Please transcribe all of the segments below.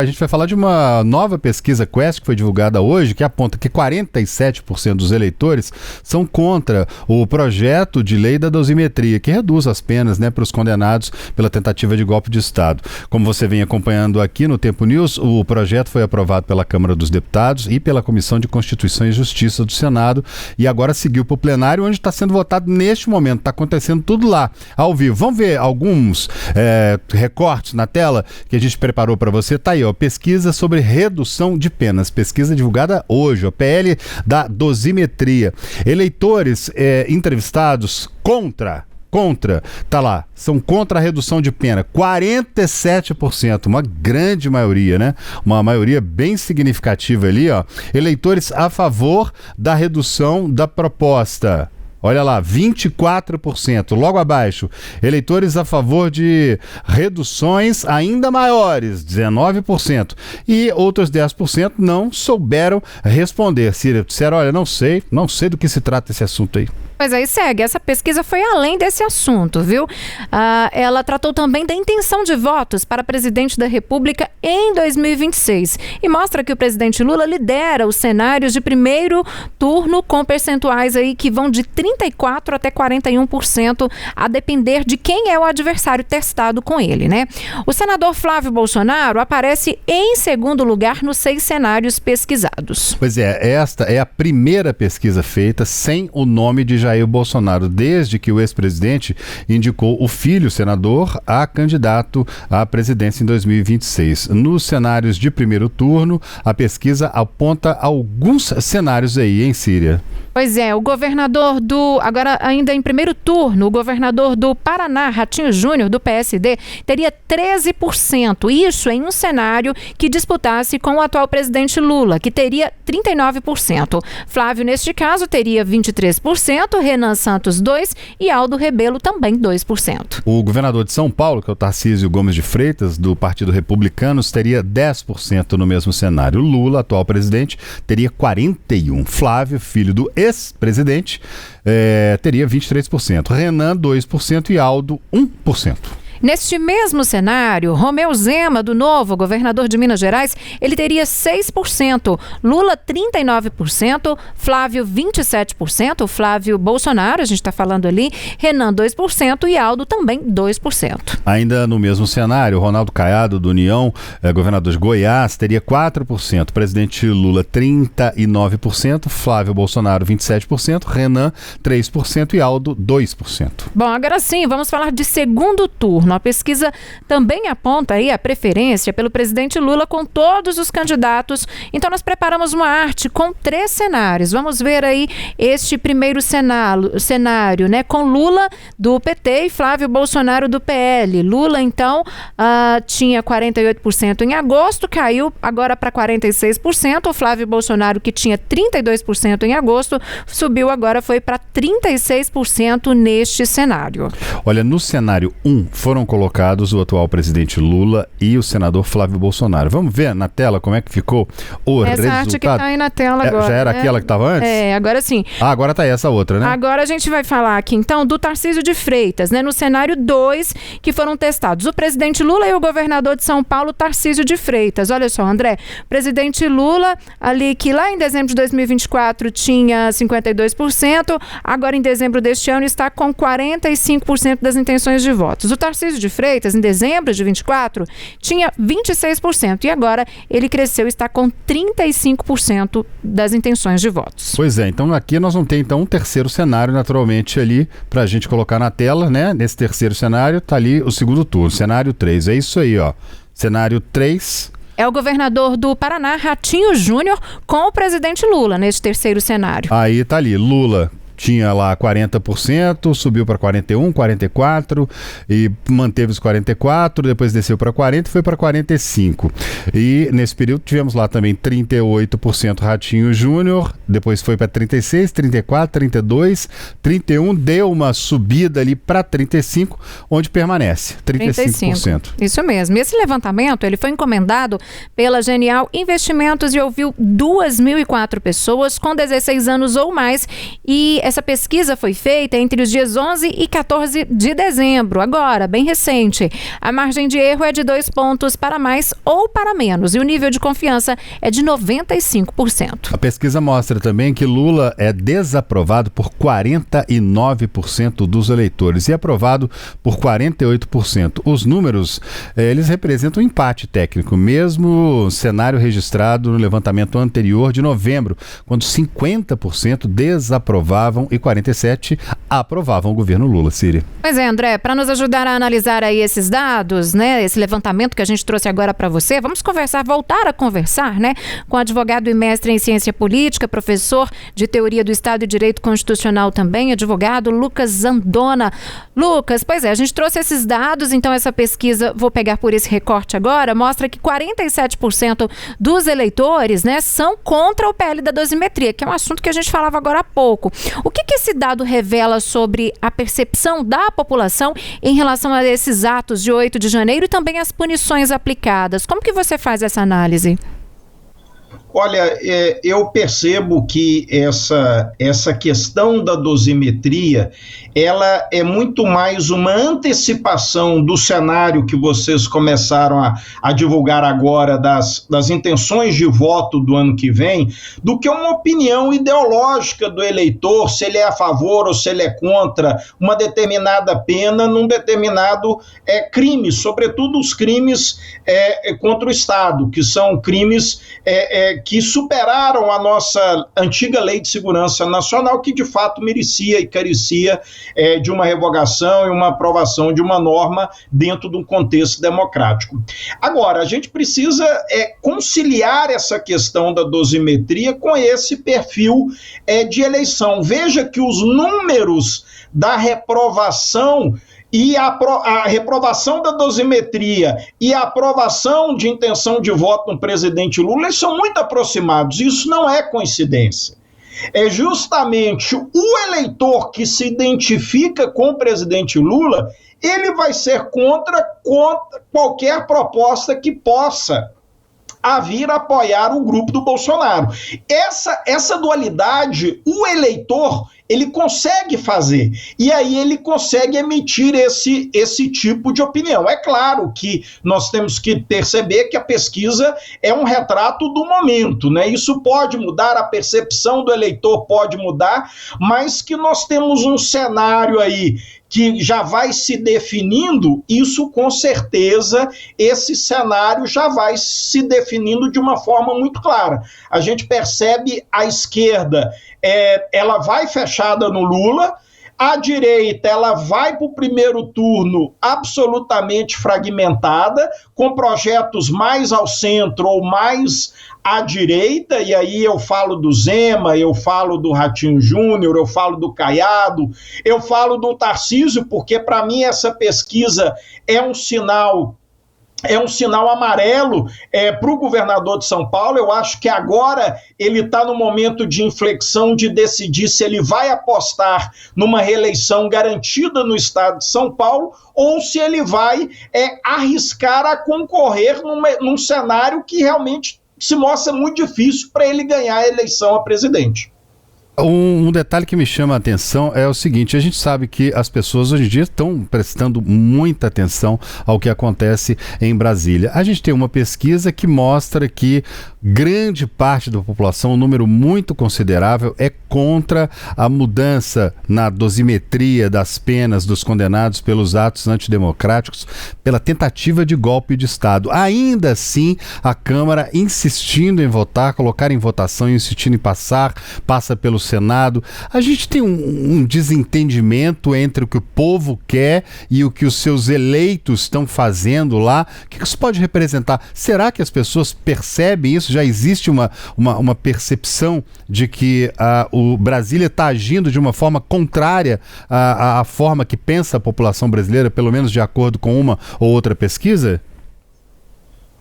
A gente vai falar de uma nova pesquisa Quest que foi divulgada hoje, que aponta que 47% dos eleitores são contra o projeto de lei da dosimetria, que reduz as penas, para os condenados pela tentativa de golpe de Estado. Como você vem acompanhando aqui no Tempo News, o projeto foi aprovado pela Câmara dos Deputados e pela Comissão de Constituição e Justiça do Senado e agora seguiu para o plenário, onde está sendo votado neste momento. Está acontecendo tudo lá, ao vivo. Vamos ver alguns recortes na tela que a gente preparou para você. Tá aí, pesquisa sobre redução de penas, pesquisa divulgada hoje, o PL da dosimetria. Eleitores entrevistados contra, são contra a redução de pena, 47%, uma grande maioria, uma maioria bem significativa ali, eleitores a favor da redução da proposta. Olha lá, 24%. Logo abaixo, eleitores a favor de reduções ainda maiores, 19%. E outros 10% não souberam responder. Disseram, olha, não sei do que se trata esse assunto aí. Pois aí segue, essa pesquisa foi além desse assunto, viu? Ela tratou também da intenção de votos para presidente da República em 2026 e mostra que o presidente Lula lidera os cenários de primeiro turno com percentuais aí que vão de 34% até 41%, a depender de quem é o adversário testado com ele, O senador Flávio Bolsonaro aparece em segundo lugar nos 6 cenários pesquisados. Pois é, esta é a primeira pesquisa feita sem o nome de Jair Bolsonaro, desde que o ex-presidente indicou o filho senador a candidato à presidência em 2026. Nos cenários de primeiro turno, a pesquisa aponta alguns cenários aí em Síria. Pois é, agora ainda em primeiro turno, o governador do Paraná, Ratinho Júnior, do PSD, teria 13%. Isso em um cenário que disputasse com o atual presidente Lula, que teria 39%. Flávio, neste caso, teria 23%, Renan Santos 2% e Aldo Rebelo também 2%. O governador de São Paulo, que é o Tarcísio Gomes de Freitas, do Partido Republicano, teria 10% no mesmo cenário. Lula, atual presidente, teria 41%. Flávio, filho do ex-presidente, teria 23%. Renan, 2% e Aldo, 1%. Neste mesmo cenário, Romeu Zema, do Novo, governador de Minas Gerais, ele teria 6%, Lula 39%, Flávio 27%, Flávio Bolsonaro, a gente está falando ali, Renan 2% e Aldo também 2%. Ainda no mesmo cenário, Ronaldo Caiado, do União, governador de Goiás, teria 4%, presidente Lula 39%, Flávio Bolsonaro 27%, Renan 3% e Aldo 2%. Bom, agora sim, vamos falar de segundo turno. A pesquisa também aponta aí a preferência pelo presidente Lula com todos os candidatos. Então nós preparamos uma arte com 3 cenários. Vamos ver aí este primeiro cenário, com Lula do PT e Flávio Bolsonaro do PL. Lula, então, tinha 48% em agosto, caiu agora para 46%. O Flávio Bolsonaro, que tinha 32% em agosto, subiu agora, foi para 36% neste cenário. Olha, no cenário 1 foram colocados o atual presidente Lula e o senador Flávio Bolsonaro. Vamos ver na tela como é que ficou o resultado? Essa arte que está aí na tela agora. Já era aquela que estava antes? Agora sim. Agora está essa outra, Agora a gente vai falar aqui, então, do Tarcísio de Freitas, no cenário 2, que foram testados o presidente Lula e o governador de São Paulo, Tarcísio de Freitas. Olha só, André, presidente Lula, ali que lá em dezembro de 2024 tinha 52%, agora em dezembro deste ano está com 45% das intenções de votos. O Tarcísio de Freitas, em dezembro de 24, tinha 26% e agora ele cresceu e está com 35% das intenções de votos. Pois é, então aqui nós vamos ter um terceiro cenário naturalmente ali para a gente colocar na tela, Nesse terceiro cenário está ali o segundo turno, cenário 3, é isso aí, cenário 3... É o governador do Paraná, Ratinho Júnior, com o presidente Lula neste terceiro cenário. Aí tá ali, Lula tinha lá 40%, subiu para 41%, 44% e manteve os 44%, depois desceu para 40% e foi para 45%. E nesse período tivemos lá também 38% Ratinho Júnior, depois foi para 36%, 34%, 32%, 31%, deu uma subida ali para 35%, onde permanece 35%. Isso mesmo. E esse levantamento ele foi encomendado pela Genial Investimentos e ouviu 2.004 pessoas com 16 anos ou mais e Essa pesquisa foi feita entre os dias 11 e 14 de dezembro, agora, bem recente. A margem de erro é de 2 pontos para mais ou para menos e o nível de confiança é de 95%. A pesquisa mostra também que Lula é desaprovado por 49% dos eleitores e aprovado por 48%. Os números, eles representam um empate técnico, mesmo cenário registrado no levantamento anterior de novembro, quando 50% desaprovavam e 47% aprovavam o governo Lula, Ciri. Pois é, André, para nos ajudar a analisar aí esses dados, né, esse levantamento que a gente trouxe agora para você, vamos voltar a conversar, né, com o advogado e mestre em ciência política, professor de teoria do Estado e Direito Constitucional também, advogado Lucas Zandona. Lucas, pois é, a gente trouxe esses dados, então essa pesquisa, vou pegar por esse recorte agora, mostra que 47% dos eleitores, né, são contra o PL da dosimetria, que é um assunto que a gente falava agora há pouco. O que esse dado revela sobre a percepção da população em relação a esses atos de 8 de janeiro e também as punições aplicadas? Como que você faz essa análise? Olha, eu percebo que essa questão da dosimetria, ela é muito mais uma antecipação do cenário que vocês começaram a divulgar agora das intenções de voto do ano que vem, do que uma opinião ideológica do eleitor, se ele é a favor ou se ele é contra uma determinada pena num determinado crime, sobretudo os crimes contra o Estado, que são crimes que superaram a nossa antiga Lei de Segurança Nacional, que de fato merecia e carecia de uma revogação e uma aprovação de uma norma dentro de um contexto democrático. Agora, a gente precisa conciliar essa questão da dosimetria com esse perfil de eleição. Veja que os números da reprovação e a reprovação da dosimetria e a aprovação de intenção de voto no presidente Lula, eles são muito aproximados, isso não é coincidência. É justamente o eleitor que se identifica com o presidente Lula, ele vai ser contra qualquer proposta que possa a vir apoiar o grupo do Bolsonaro. Essa dualidade, o eleitor, ele consegue fazer, e aí ele consegue emitir esse tipo de opinião. É claro que nós temos que perceber que a pesquisa é um retrato do momento, né? Isso pode mudar, a percepção do eleitor pode mudar, mas que nós temos um cenário aí que já vai se definindo, isso com certeza, esse cenário já vai se definindo de uma forma muito clara. A gente percebe a esquerda, ela vai fechada no Lula, a direita ela vai para o primeiro turno absolutamente fragmentada, com projetos mais ao centro ou mais à direita, e aí eu falo do Zema, eu falo do Ratinho Júnior, eu falo do Caiado, eu falo do Tarcísio, porque para mim essa pesquisa é um sinal amarelo para o governador de São Paulo. Eu acho que agora ele está no momento de inflexão de decidir se ele vai apostar numa reeleição garantida no estado de São Paulo ou se ele vai arriscar a concorrer num cenário que realmente se mostra muito difícil para ele ganhar a eleição a presidente. Um detalhe que me chama a atenção é o seguinte: a gente sabe que as pessoas hoje em dia estão prestando muita atenção ao que acontece em Brasília. A gente tem uma pesquisa que mostra que grande parte da população, um número muito considerável, é contra a mudança na dosimetria das penas dos condenados pelos atos antidemocráticos, pela tentativa de golpe de Estado. Ainda assim, a Câmara insistindo em votar, colocar em votação, insistindo em passa pelo Senado. A gente tem um desentendimento entre o que o povo quer e o que os seus eleitos estão fazendo lá. O que isso pode representar? Será que as pessoas percebem isso? Já existe uma percepção de que o Brasília está agindo de uma forma contrária à forma que pensa a população brasileira, pelo menos de acordo com uma ou outra pesquisa?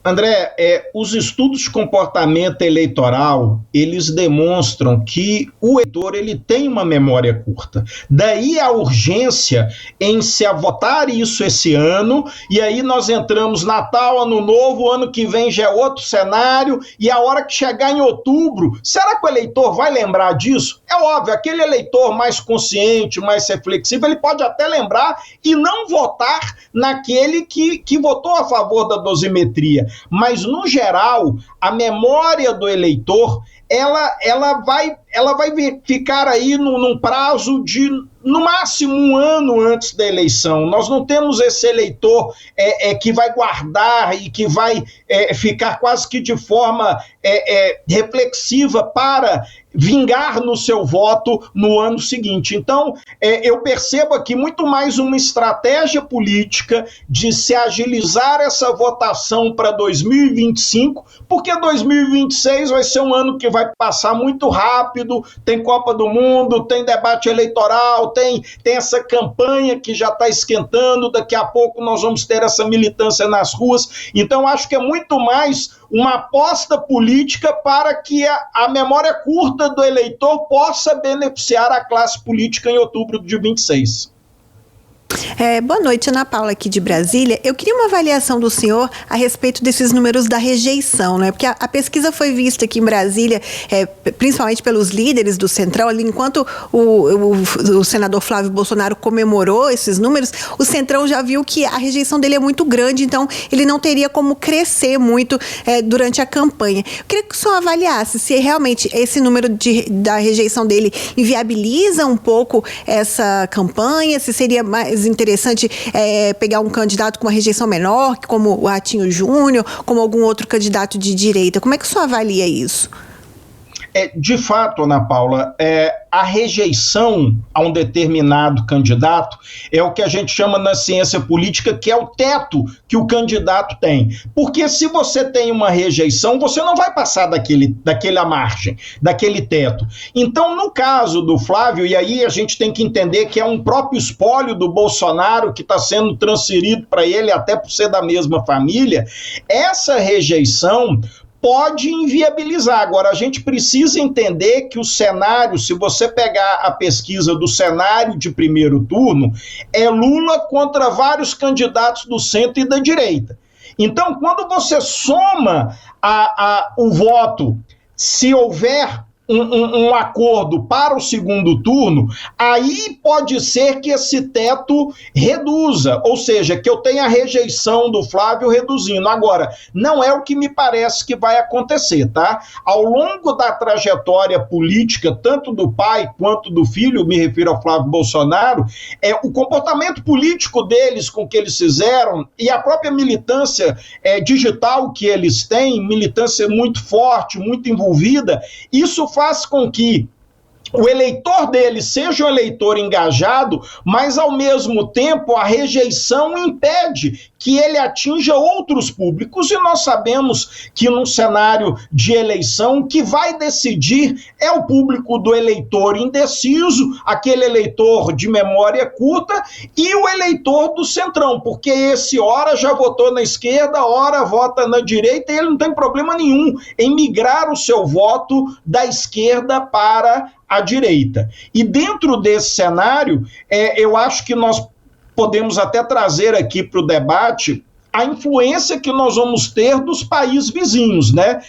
André, os estudos de comportamento eleitoral, eles demonstram que o eleitor ele tem uma memória curta. Daí a urgência em se votar isso esse ano, e aí nós entramos Natal, Ano Novo, ano que vem já é outro cenário, e a hora que chegar em outubro, será que o eleitor vai lembrar disso? É óbvio, aquele eleitor mais consciente, mais reflexivo, ele pode até lembrar e não votar naquele que votou a favor da dosimetria. Mas, no geral, a memória do eleitor, ela vai ficar aí num prazo de, no máximo, 1 ano antes da eleição. Nós não temos esse eleitor que vai guardar e que vai ficar quase que de forma reflexiva para vingar no seu voto no ano seguinte. Então, eu percebo aqui muito mais uma estratégia política de se agilizar essa votação para 2025, porque 2026 vai ser um ano que vai passar muito rápido, tem Copa do Mundo, tem debate eleitoral, tem essa campanha que já está esquentando, daqui a pouco nós vamos ter essa militância nas ruas. Então, acho que é muito mais uma aposta política para que a memória curta do eleitor possa beneficiar a classe política em outubro de 26. Boa noite, Ana Paula, aqui de Brasília. Eu queria uma avaliação do senhor a respeito desses números da rejeição, né? Porque a pesquisa foi vista aqui em Brasília, principalmente pelos líderes do Centrão, ali, enquanto o senador Flávio Bolsonaro comemorou esses números, o Centrão já viu que a rejeição dele é muito grande, então ele não teria como crescer muito durante a campanha. Eu queria que o senhor avaliasse se realmente esse número da rejeição dele inviabiliza um pouco essa campanha, se seria mais interessante pegar um candidato com uma rejeição menor, como o Ratinho Júnior, como algum outro candidato de direita. Como é que o senhor avalia isso? De fato, Ana Paula, a rejeição a um determinado candidato é o que a gente chama na ciência política, que é o teto que o candidato tem. Porque se você tem uma rejeição, você não vai passar daquela margem, daquele teto. Então, no caso do Flávio, e aí a gente tem que entender que é um próprio espólio do Bolsonaro que está sendo transferido para ele, até por ser da mesma família, essa rejeição pode inviabilizar. Agora, a gente precisa entender que o cenário, se você pegar a pesquisa do cenário de primeiro turno, é Lula contra vários candidatos do centro e da direita. Então, quando você soma o voto, se houver um acordo para o segundo turno, aí pode ser que esse teto reduza, ou seja, que eu tenha a rejeição do Flávio reduzindo. Agora, não é o que me parece que vai acontecer, tá? Ao longo da trajetória política, tanto do pai quanto do filho, me refiro ao Flávio Bolsonaro, o comportamento político deles com o que eles fizeram e a própria militância digital que eles têm, militância muito forte, muito envolvida, isso faz com que o eleitor dele seja um eleitor engajado, mas ao mesmo tempo a rejeição impede que ele atinja outros públicos, e nós sabemos que num cenário de eleição, o que vai decidir é o público do eleitor indeciso, aquele eleitor de memória curta, e o eleitor do centrão, porque esse ora já votou na esquerda, ora vota na direita, e ele não tem problema nenhum em migrar o seu voto da esquerda para a direita. E dentro desse cenário, eu acho que nós podemos até trazer aqui para o debate a influência que nós vamos ter dos países vizinhos, né?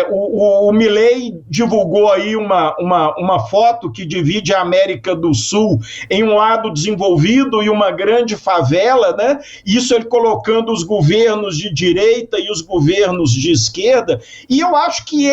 O Milei divulgou aí uma foto que divide a América do Sul em um lado desenvolvido e uma grande favela, né? Isso ele colocando os governos de direita e os governos de esquerda, e eu acho que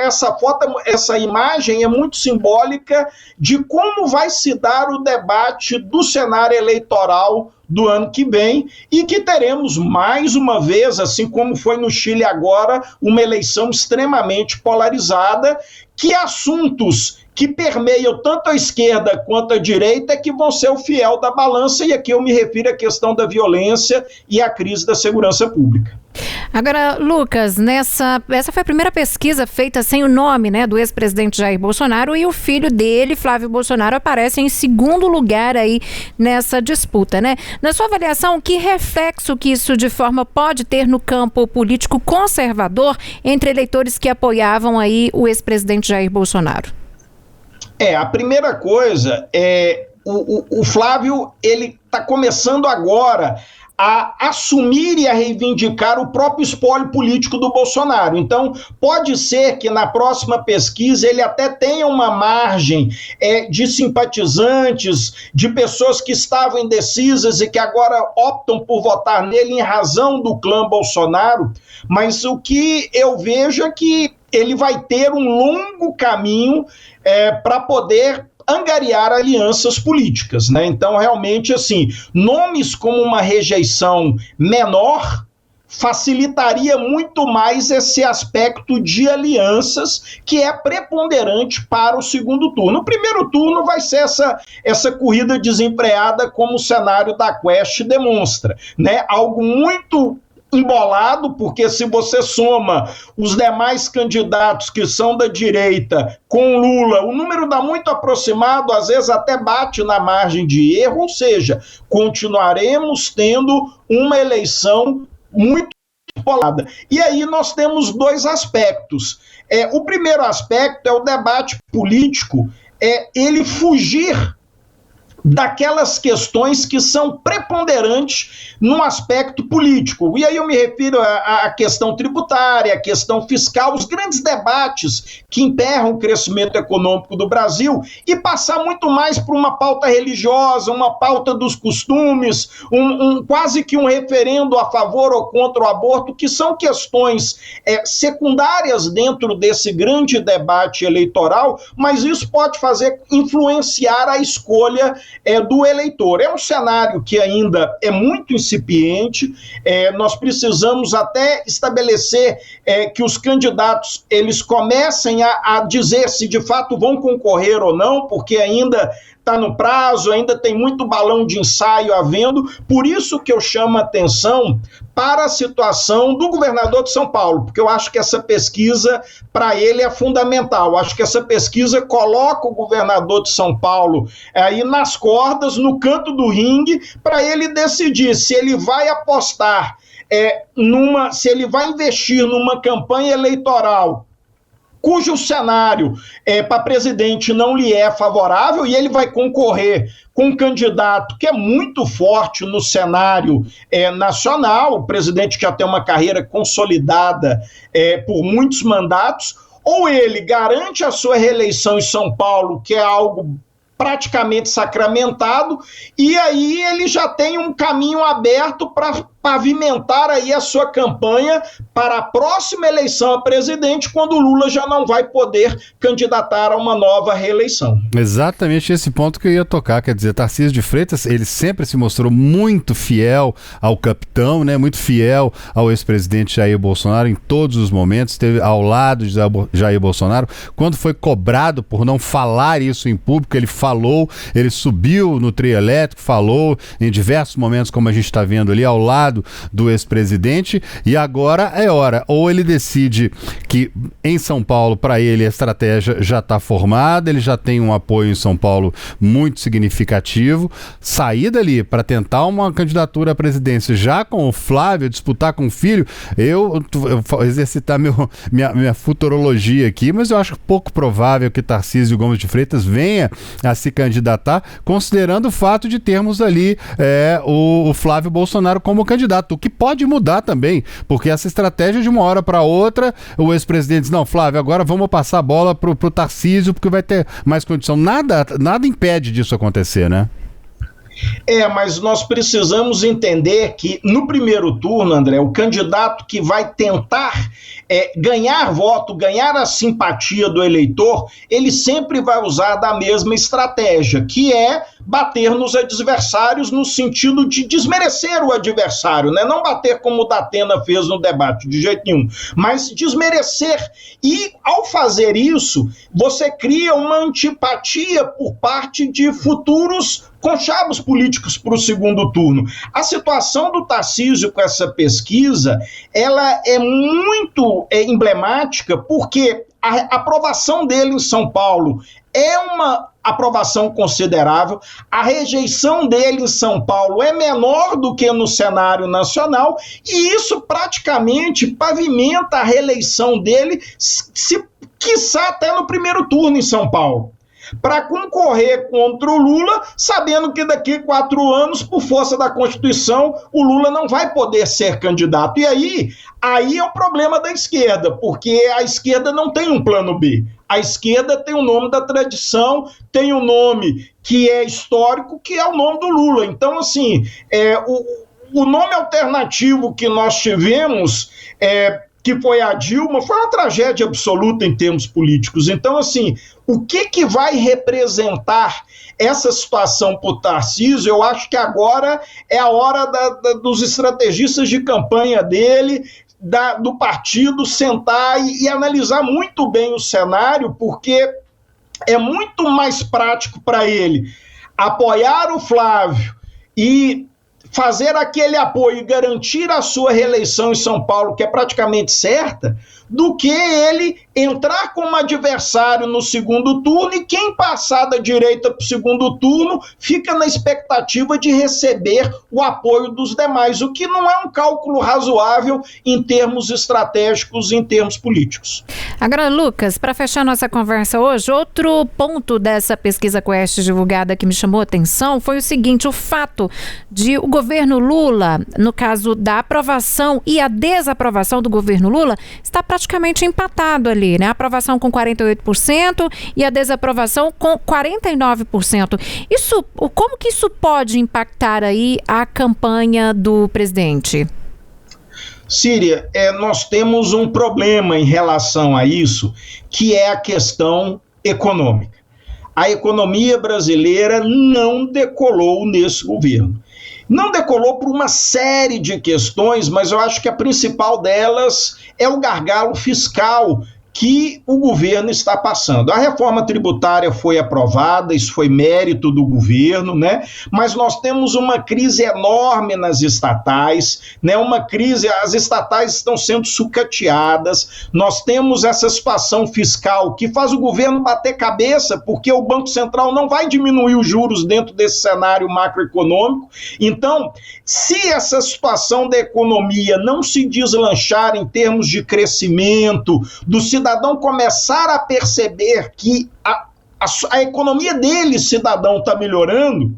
essa foto, essa imagem é muito simbólica de como vai se dar o debate do cenário eleitoral do ano que vem, e que teremos mais uma vez, assim como foi no Chile agora, uma eleição extremamente polarizada, que assuntos que permeiam tanto a esquerda quanto a direita, que vão ser o fiel da balança, e aqui eu me refiro à questão da violência e à crise da segurança pública. Agora, Lucas, essa foi a primeira pesquisa feita sem o nome, né, do ex-presidente Jair Bolsonaro, e o filho dele, Flávio Bolsonaro, aparece em segundo lugar aí nessa disputa, né? Na sua avaliação, que reflexo que isso de forma pode ter no campo político conservador entre eleitores que apoiavam aí o ex-presidente Jair Bolsonaro? A primeira coisa é o Flávio, ele está começando agora a assumir e a reivindicar o próprio espólio político do Bolsonaro. Então, pode ser que na próxima pesquisa ele até tenha uma margem de simpatizantes, de pessoas que estavam indecisas e que agora optam por votar nele em razão do clã Bolsonaro, mas o que eu vejo é que ele vai ter um longo caminho para poder angariar alianças políticas, né? Então, realmente, assim, nomes como uma rejeição menor facilitaria muito mais esse aspecto de alianças que é preponderante para o segundo turno. O primeiro turno vai ser essa corrida desenfreada, como o cenário da Quest demonstra, né? Algo muito embolado, porque se você soma os demais candidatos que são da direita com Lula, o número dá muito aproximado, às vezes até bate na margem de erro, ou seja, continuaremos tendo uma eleição muito embolada. E aí nós temos dois aspectos. O primeiro aspecto é o debate político, ele fugir daquelas questões que são preponderantes no aspecto político. E aí eu me refiro à questão tributária, à questão fiscal, os grandes debates que emperram o crescimento econômico do Brasil, e passar muito mais por uma pauta religiosa, uma pauta dos costumes, quase que um referendo a favor ou contra o aborto, que são questões secundárias dentro desse grande debate eleitoral, mas isso pode influenciar a escolha do eleitor. É um cenário que ainda é muito incipiente, nós precisamos até estabelecer que os candidatos eles comecem a dizer se de fato vão concorrer ou não, porque ainda está no prazo, ainda tem muito balão de ensaio havendo, por isso que eu chamo a atenção para a situação do governador de São Paulo, porque eu acho que essa pesquisa, para ele, é fundamental. Eu acho que essa pesquisa coloca o governador de São Paulo aí nas cordas, no canto do ringue, para ele decidir se ele vai apostar se ele vai investir numa campanha eleitoral cujo cenário para presidente não lhe é favorável, e ele vai concorrer com um candidato que é muito forte no cenário nacional, o presidente que já tem uma carreira consolidada por muitos mandatos, ou ele garante a sua reeleição em São Paulo, que é algo praticamente sacramentado, e aí ele já tem um caminho aberto para pavimentar aí a sua campanha para a próxima eleição a presidente, quando o Lula já não vai poder candidatar a uma nova reeleição. Exatamente esse ponto que eu ia tocar, quer dizer, Tarcísio de Freitas, ele sempre se mostrou muito fiel ao capitão, né, muito fiel ao ex-presidente Jair Bolsonaro em todos os momentos, esteve ao lado de Jair Bolsonaro, quando foi cobrado por não falar isso em público, ele falou, ele subiu no trio elétrico, falou em diversos momentos, como a gente está vendo ali, ao lado do ex-presidente, e agora é hora, ou ele decide que em São Paulo, para ele, a estratégia já está formada, ele já tem um apoio em São Paulo muito significativo, sair dali para tentar uma candidatura à presidência já com o Flávio, disputar com o filho, eu exercitar minha futurologia aqui, mas eu acho pouco provável que Tarcísio Gomes de Freitas venha a se candidatar, considerando o fato de termos ali o Flávio Bolsonaro como candidato, o que pode mudar também, porque essa estratégia de uma hora para outra, o ex-presidente diz, não, Flávio, agora vamos passar a bola pro Tarcísio, porque vai ter mais condição. Nada impede disso acontecer, né? Mas nós precisamos entender que no primeiro turno, André, o candidato que vai tentar ganhar voto, ganhar a simpatia do eleitor, ele sempre vai usar da mesma estratégia, que é bater nos adversários no sentido de desmerecer o adversário, né? Não bater como o Datena fez no debate, de jeito nenhum, mas desmerecer. E, ao fazer isso, você cria uma antipatia por parte de futuros conchavos políticos para o segundo turno. A situação do Tarcísio com essa pesquisa, ela é muito emblemática, porque a aprovação dele em São Paulo é uma aprovação considerável, a rejeição dele em São Paulo é menor do que no cenário nacional, e isso praticamente pavimenta a reeleição dele, quiçá até no primeiro turno em São Paulo, para concorrer contra o Lula, sabendo que daqui a 4 anos, por força da Constituição, o Lula não vai poder ser candidato. E aí é o problema da esquerda, porque a esquerda não tem um plano B. A esquerda tem o nome da tradição, tem o nome que é histórico, que é o nome do Lula. Então, assim, o nome alternativo que nós tivemos, que foi a Dilma, foi uma tragédia absoluta em termos políticos. Então, assim, o que vai representar essa situação para o Tarcísio? Eu acho que agora é a hora dos estrategistas de campanha dele, do partido, sentar e analisar muito bem o cenário, porque é muito mais prático para ele apoiar o Flávio e fazer aquele apoio e garantir a sua reeleição em São Paulo, que é praticamente certa, do que ele entrar como adversário no segundo turno, e quem passar da direita para o segundo turno fica na expectativa de receber o apoio dos demais, o que não é um cálculo razoável em termos estratégicos, em termos políticos. Agora, Lucas, para fechar nossa conversa hoje, outro ponto dessa pesquisa Quest divulgada que me chamou a atenção foi o seguinte: o fato de o governo Lula, no caso da aprovação e a desaprovação do governo Lula, está praticamente empatado ali, né? A aprovação com 48% e a desaprovação com 49%. Como que isso pode impactar aí a campanha do presidente? Síria, nós temos um problema em relação a isso, que é a questão econômica. A economia brasileira não decolou nesse governo. Não decolou por uma série de questões, mas eu acho que a principal delas é o gargalo fiscal que o governo está passando. A reforma tributária foi aprovada, isso foi mérito do governo, né? Mas nós temos uma crise enorme nas estatais, né? Uma crise, as estatais estão sendo sucateadas, nós temos essa situação fiscal que faz o governo bater cabeça, porque o Banco Central não vai diminuir os juros dentro desse cenário macroeconômico. Então, se essa situação da economia não se deslanchar em termos de crescimento, do cidadão começar a perceber que a economia dele, cidadão, está melhorando,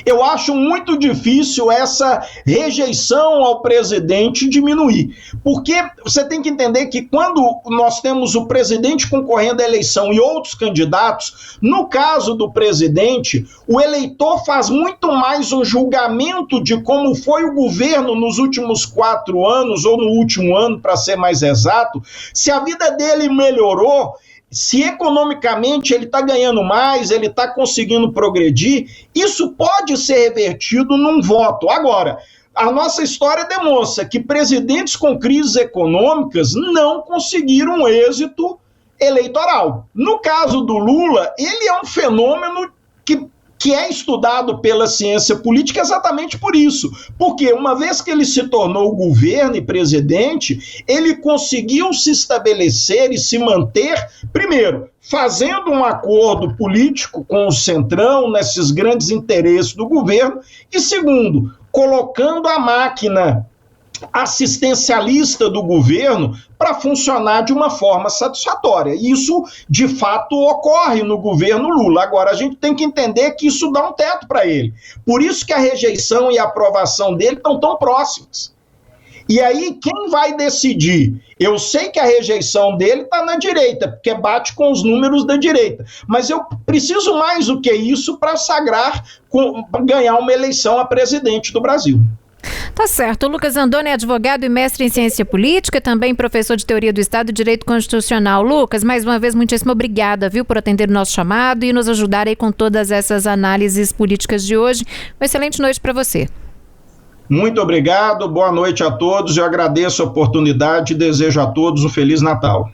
eu acho muito difícil essa rejeição ao presidente diminuir. Porque você tem que entender que quando nós temos o presidente concorrendo à eleição e outros candidatos, no caso do presidente, o eleitor faz muito mais um julgamento de como foi o governo nos últimos 4 anos, ou no último ano, para ser mais exato, se a vida dele melhorou, se economicamente ele está ganhando mais, ele está conseguindo progredir, isso pode ser revertido num voto. Agora, a nossa história demonstra que presidentes com crises econômicas não conseguiram êxito eleitoral. No caso do Lula, ele é um fenômeno que é estudado pela ciência política exatamente por isso. Porque uma vez que ele se tornou governo e presidente, ele conseguiu se estabelecer e se manter, primeiro, fazendo um acordo político com o Centrão nesses grandes interesses do governo, e segundo, colocando a máquina assistencialista do governo para funcionar de uma forma satisfatória. Isso, de fato, ocorre no governo Lula. Agora, a gente tem que entender que isso dá um teto para ele. Por isso que a rejeição e a aprovação dele estão tão próximas. E aí, quem vai decidir? Eu sei que a rejeição dele está na direita, porque bate com os números da direita. Mas eu preciso mais do que isso para sagrar, ganhar uma eleição a presidente do Brasil. Tá certo. O Lucas Andoni é advogado e mestre em ciência política, também professor de teoria do Estado e Direito Constitucional. Lucas, mais uma vez, muitíssimo obrigada, viu, por atender o nosso chamado e nos ajudar aí com todas essas análises políticas de hoje. Uma excelente noite para você. Muito obrigado, boa noite a todos. Eu agradeço a oportunidade e desejo a todos um Feliz Natal.